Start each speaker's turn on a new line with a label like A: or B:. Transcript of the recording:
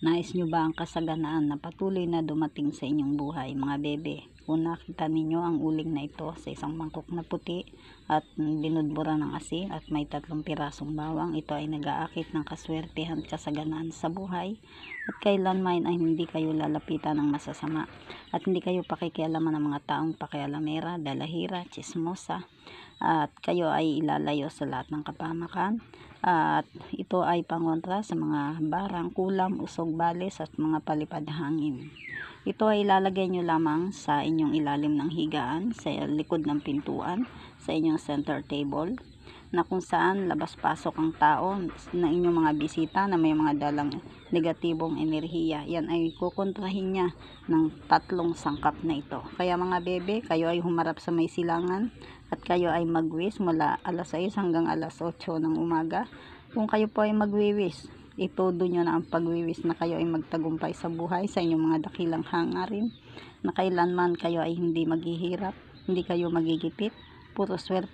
A: Nais nyo ba ang kasaganaan na patuloy na dumating sa inyong buhay, mga bebe? Kung nakita ninyo ang uling na ito sa isang mangkok na puti at binudbura ng asin at may 3 pirasong bawang, ito ay nag-aakit ng kaswertehan at kasaganaan sa buhay at kailanman ay hindi kayo lalapitan ng masasama at hindi kayo pakikialaman ng mga taong pakialamera, dalahira, chismosa, at kayo ay ilalayo sa lahat ng kapamakan. At ito ay pangontra sa mga barang, kulam, usog, balis at mga palipad hangin. Ito ay ilalagay nyo lamang sa inyong ilalim ng higaan, sa likod ng pintuan, sa inyong center table, na kung saan labas-pasok ang tao na inyong mga bisita na may mga dalang negatibong enerhiya. Yan ay kukontrahin niya ng 3 sangkap na ito. Kaya mga bebe, kayo ay humarap sa may silangan at kayo ay magwis mula alas 6 hanggang alas 8 ng umaga. Kung kayo po ay magwiwis, itodo nyo na ang pagwiwis na kayo ay magtagumpay sa buhay, sa inyong mga dakilang hangarin, na kailanman kayo ay hindi maghihirap, hindi kayo magigipit, puro swerte